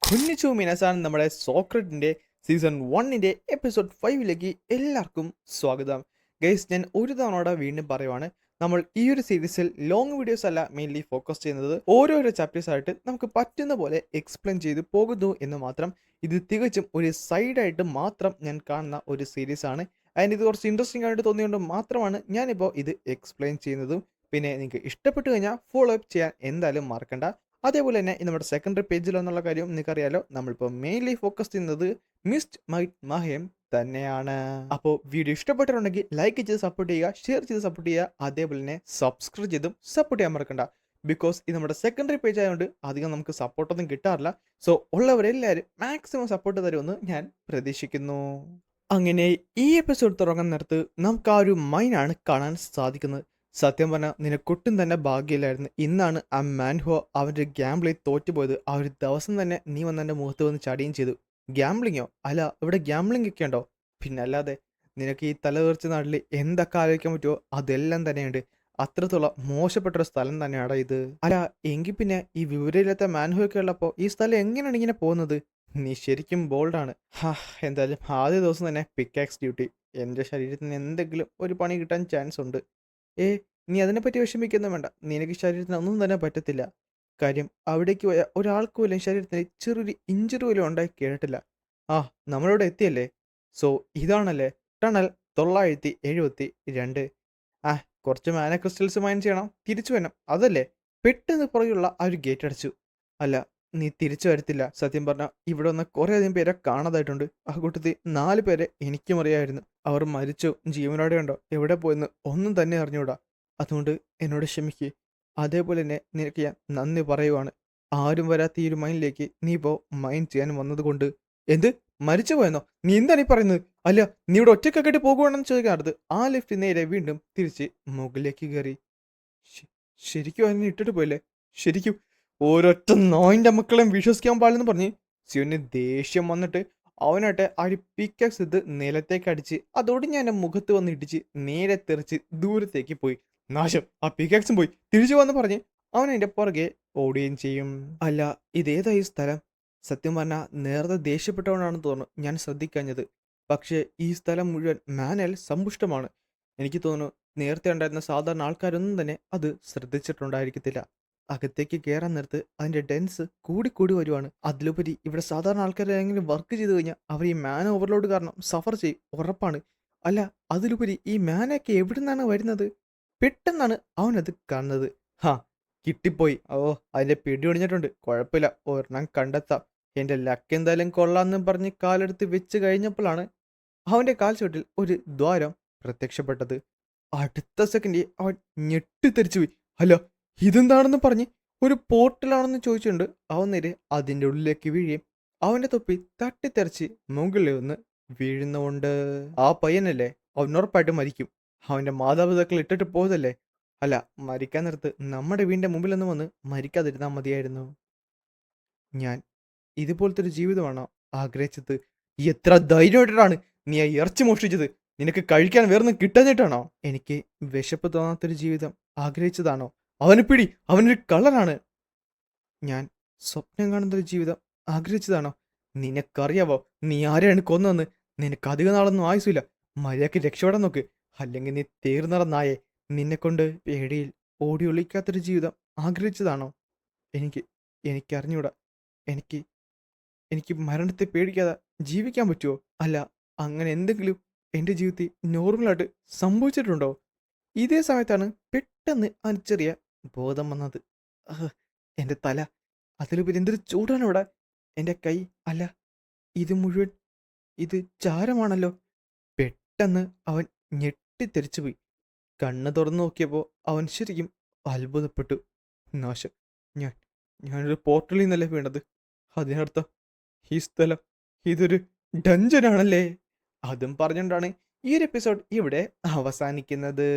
കുഞ്ഞിച്ചു മിനസാൻ നമ്മുടെ സോക്രറ്റിന്റെ season 1ന്റെ episode 5ലേക്ക് എല്ലാവർക്കും സ്വാഗതം. ഗൈസ്, ഞാൻ ഒരു തവണ വീണ്ടും പറയുവാണ്, നമ്മൾ ഈ ഒരു സീരീസിൽ ലോങ് വീഡിയോസ് അല്ല മെയിൻലി ഫോക്കസ് ചെയ്യുന്നത്. ഓരോരോ ചാപ്റ്റേഴ്സ് ആയിട്ട് നമുക്ക് പറ്റുന്ന പോലെ എക്സ്പ്ലെയിൻ ചെയ്ത് പോകുന്നു എന്ന് മാത്രം. ഇത് തികച്ചും ഒരു സൈഡായിട്ട് മാത്രം ഞാൻ കാണുന്ന ഒരു സീരീസ് ആണ്. അതിന് ഇത് കുറച്ച് ഇൻട്രസ്റ്റിംഗ് ആയിട്ട് തോന്നിയുകൊണ്ട് മാത്രമാണ് ഞാനിപ്പോൾ ഇത് എക്സ്പ്ലെയിൻ ചെയ്യുന്നതും. പിന്നെ നിങ്ങൾക്ക് ഇഷ്ടപ്പെട്ടു കഴിഞ്ഞാൽ ഫോളോ അപ്പ് ചെയ്യാൻ എന്തായാലും മറക്കണ്ട. അതേപോലെ തന്നെ നമ്മുടെ സെക്കൻഡറി പേജിലെന്നുള്ള കാര്യം നിങ്ങൾക്കറിയാലോ, നമ്മളിപ്പോൾ മെയിൻലി ഫോക്കസ് ചെയ്യുന്നത് മിസ്റ്റ് മൈറ്റ് മഹയം തന്നെയാണ്. അപ്പോൾ വീഡിയോ ഇഷ്ടപ്പെട്ടിട്ടുണ്ടെങ്കിൽ ലൈക്ക് ചെയ്ത് സപ്പോർട്ട് ചെയ്യുക, ഷെയർ ചെയ്ത് സപ്പോർട്ട് ചെയ്യുക, അതേപോലെ തന്നെ സബ്സ്ക്രൈബ് ചെയ്തും സപ്പോർട്ട് ചെയ്യാൻ മറക്കണ്ട. ബിക്കോസ് ഇത് നമ്മുടെ സെക്കൻഡറി പേജ് ആയതുകൊണ്ട് അധികം നമുക്ക് സപ്പോർട്ടൊന്നും കിട്ടാറില്ല. സോ ഉള്ളവരെല്ലാവരും മാക്സിമം സപ്പോർട്ട് തരുമെന്ന് ഞാൻ പ്രതീക്ഷിക്കുന്നു. അങ്ങനെ ഈ എപ്പിസോഡ് തുടങ്ങുന്ന നേരത്ത് നമുക്ക് ആ ഒരു മൈനാണ് കാണാൻ സാധിക്കുന്നത്. സത്യം പറഞ്ഞാൽ നിനക്കൊട്ടും തന്നെ ഭാഗ്യമില്ലായിരുന്നു. ഇന്നാണ് ആ മാൻഹോ അവൻ്റെ ഗ്യാമ്പിളിൽ തോറ്റുപോയത്. ആ ഒരു ദിവസം തന്നെ നീ വന്ന് എൻ്റെ മുഖത്ത് വന്ന് ചടിയും ചെയ്തു. ഗ്യാമ്പിളിങ്ങോ? അല്ല, ഇവിടെ ഗ്യാമ്പിളിംഗ് ഒക്കെ ഉണ്ടോ? പിന്നെ അല്ലാതെ നിനക്ക് ഈ തലതെറിച്ച നാട്ടിൽ എന്തൊക്കെ ആലോചിക്കാൻ പറ്റുമോ അതെല്ലാം തന്നെയുണ്ട്. അത്രത്തോളം മോശപ്പെട്ടൊരു സ്ഥലം തന്നെയാടാ ഇത്. അല്ല, എങ്കിൽ പിന്നെ ഈ വിവരമില്ലാത്ത മാൻഹോ ഒക്കെ ഉള്ളപ്പോൾ ഈ സ്ഥലം എങ്ങനെയാണ് ഇങ്ങനെ പോകുന്നത്? നീ ശരിക്കും ബോൾഡാണ്. എന്തായാലും ആദ്യ ദിവസം തന്നെ പിക്കാക്സ് ഡ്യൂട്ടി. എൻ്റെ ശരീരത്തിന് എന്തെങ്കിലും ഒരു പണി കിട്ടാൻ ചാൻസ് ഉണ്ട്. ഏ, നീ അതിനെപ്പറ്റി വിഷമിക്കൊന്നും വേണ്ട. നിനക്ക് ശരീരത്തിന് ഒന്നും തന്നെ പറ്റത്തില്ല. കാര്യം അവിടേക്ക് പോയ ഒരാൾക്ക് പോലും ശരീരത്തിന് ചെറിയൊരു ഇഞ്ചുറി പോലും ഉണ്ടായി കേട്ടിട്ടില്ല. ആ, നമ്മളിവിടെ എത്തിയല്ലേ? സോ ഇതാണല്ലേ ടണൽ 972. ആ, കുറച്ച് മാന ക്രിസ്റ്റൽസ് മൈൻ ചെയ്യണം, തിരിച്ചു വരണം, അതല്ലേ? പെട്ടെന്ന് പുറകെയുള്ള ആ ഒരു ഗേറ്റ് അടച്ചു. അല്ല, നീ തിരിച്ചു വരത്തില്ല. സത്യം പറഞ്ഞാൽ ഇവിടെ വന്ന കുറേയധികം പേരെ കാണാതായിട്ടുണ്ട്. ആ കൂട്ടത്തിൽ 4 പേരെ എനിക്കും അറിയാമായിരുന്നു. അവർ മരിച്ചോ ജീവനോടെ ഉണ്ടോ എവിടെ പോയെന്ന് ഒന്നും തന്നെ അറിഞ്ഞൂടാ. അതുകൊണ്ട് എന്നോട് ക്ഷമിക്ക്. അതേപോലെ തന്നെ നിനക്ക് ഞാൻ നന്ദി പറയുവാണ്. ആരും വരാത്ത ഈ ഒരു മൈനിലേക്ക് നീ ഇപ്പോൾ മൈൻ ചെയ്യാൻ വന്നതുകൊണ്ട്. എന്ത്? മരിച്ചു പോയെന്നോ? നീ എന്താണ് ഈ പറയുന്നത്? അല്ല, നീ ഇവിടെ ഒറ്റക്കൊക്കെ പോകുവാണെന്ന് ചോദിക്കാറുത്. ആ ലിഫ്റ്റ് നേരെ വീണ്ടും തിരിച്ച് മുകളിലേക്ക് കയറി. ശരിക്കും അതിനെ ഇട്ടിട്ട് പോയല്ലേ? ശരിക്കും ഒരൊറ്റ നായിൻ്റെ മക്കളെയും വിശ്വസിക്കാൻ പാടില്ലെന്ന് പറഞ്ഞ് സിയോന് ദേഷ്യം വന്നിട്ട് അവനായിട്ട് ആ ഒരു പിക്കാക്സ് ഇത് നിലത്തേക്ക് അടിച്ച് അതോടെ ഞാൻ എൻ്റെ മുഖത്ത് വന്ന് ഇടിച്ച് നേരെ തെറിച്ച് ദൂരത്തേക്ക് പോയി. നാശം, ആ പിക്കാക്സും പോയി. തിരിച്ചു വന്ന് പറഞ്ഞ് അവൻ എൻ്റെ പുറകെ ഓടുകയും ചെയ്യും. അല്ല, ഇതേതായി സ്ഥലം? സത്യം പറഞ്ഞാൽ നേരത്തെ ദേഷ്യപ്പെട്ടവനാണെന്ന് തോന്നുന്നു ഞാൻ ശ്രദ്ധിക്കാഞ്ഞത്. പക്ഷേ ഈ സ്ഥലം മുഴുവൻ മാനാൽ സമ്പുഷ്ടമാണ്. എനിക്ക് തോന്നുന്നു നേരത്തെ ഉണ്ടായിരുന്ന സാധാരണ ആൾക്കാരൊന്നും തന്നെ അത് ശ്രദ്ധിച്ചിട്ടുണ്ടായിരിക്കത്തില്ല. അകത്തേക്ക് കയറാൻ നേരത്ത് അതിൻ്റെ ഡെൻസ് കൂടിക്കൂടി വരുവാണ്. അതിലുപരി ഇവിടെ സാധാരണ ആൾക്കാരെങ്കിലും വർക്ക് ചെയ്ത് കഴിഞ്ഞാൽ അവർ ഈ മാന ഓവർലോഡ് കാരണം സഫർ ചെയ്യും, ഉറപ്പാണ്. അല്ല, അതിലുപരി ഈ മാനൊക്കെ എവിടെ നിന്നാണ് വരുന്നത്? പെട്ടെന്നാണ് അവനത് കാണുന്നത്. ഹാ, കിട്ടിപ്പോയി. ഓ, അതിൻ്റെ പിടി ഒടിഞ്ഞിട്ടുണ്ട്. കുഴപ്പമില്ല, ഒരെണ്ണം കണ്ടെത്താം. എൻ്റെ ലക്ക് എന്തായാലും കൊള്ളാമെന്നും പറഞ്ഞ് കാലെടുത്ത് വെച്ച് കഴിഞ്ഞപ്പോഴാണ് അവൻ്റെ കാൽച്ചുവട്ടിൽ ഒരു ദ്വാരം പ്രത്യക്ഷപ്പെട്ടത്. അടുത്ത സെക്കൻഡ് അവൻ ഞെട്ടിത്തെറിച്ചുപോയി. അല്ല, ഇതെന്താണെന്ന് പറഞ്ഞ് ഒരു പോർട്ടലാണെന്ന് ചോദിച്ചുകൊണ്ട് അവൻ നേരെ അതിൻ്റെ ഉള്ളിലേക്ക് വീഴുകയും അവൻ്റെ തൊപ്പി തട്ടിത്തെറിച്ച് മുകളിൽ ഒന്ന് വീഴുന്നുകൊണ്ട്. ആ പയ്യനല്ലേ, അവൻ ഉറപ്പായിട്ടും മരിക്കും. അവൻ്റെ മാതാപിതാക്കൾ ഇട്ടിട്ട് പോയതല്ലേ? അല്ല, മരിക്കാൻ നേരത്ത് നമ്മുടെ വീടിൻ്റെ മുമ്പിലൊന്നും വന്ന് മരിക്കാതിരുന്നാൽ മതിയായിരുന്നു. ഞാൻ ഇതുപോലത്തെ ഒരു ജീവിതമാണോ ആഗ്രഹിച്ചത്? എത്ര ധൈര്യമായിട്ടാണ് നീ ആ ഇറച്ചി മോഷ്ടിച്ചത്? നിനക്ക് കഴിക്കാൻ വേറൊന്നും കിട്ടാഞ്ഞിട്ടാണോ? എനിക്ക് വിശപ്പ് തോന്നാത്തൊരു ജീവിതം ആഗ്രഹിച്ചതാണോ? അവനെ പിടി, അവനൊരു കളറാണ്. ഞാൻ സ്വപ്നം കാണുന്നൊരു ജീവിതം ആഗ്രഹിച്ചതാണോ? നിനക്കറിയാവോ നീ ആരെയാണ് കൊന്നതെന്ന്? നിനക്ക് അധിക നാളൊന്നും ആയുസില്ല. മര്യാദയ്ക്ക് രക്ഷപ്പെടാൻ നോക്ക്, അല്ലെങ്കിൽ നീ തീർന്നറ നായെ. നിന്നെക്കൊണ്ട് പേടിയിൽ ഓടി ഒളിക്കാത്തൊരു ജീവിതം ആഗ്രഹിച്ചതാണോ? എനിക്ക് എനിക്കറിഞ്ഞൂടാ. എനിക്ക് എനിക്ക് മരണത്തെ പേടിക്കാതെ ജീവിക്കാൻ പറ്റുമോ? അല്ല, അങ്ങനെ എന്തെങ്കിലും എൻ്റെ ജീവിതത്തിൽ നോർമലായിട്ട് സംഭവിച്ചിട്ടുണ്ടോ? ഇതേ സമയത്താണ് പെട്ടെന്ന് അവന് ചെറിയ ബോധം വന്നത്. ആഹ്! എൻ്റെ തല, അതിലുപരി എന്തൊരു ചൂടാണ് ഇവിടെ. എൻ്റെ കൈ, അല്ല, ഇത് മുഴുവൻ ഇത് ചാരമാണല്ലോ. പെട്ടെന്ന് അവൻ ഞെട്ടിത്തെറിച്ചുപോയി. കണ്ണ് തുറന്നു നോക്കിയപ്പോൾ അവൻ ശരിക്കും അത്ഭുതപ്പെട്ടു. നാശം, ഞാൻ ഞാനൊരു പോർട്ടലിൽ നിന്നല്ലേ വീണത്? അതിനർത്ഥം ഈ സ്ഥലം ഇതൊരു ഡഞ്ചനാണല്ലേ? അതും പറഞ്ഞുകൊണ്ടാണ് ഈ ഒരു എപ്പിസോഡ് ഇവിടെ അവസാനിക്കുന്നത്.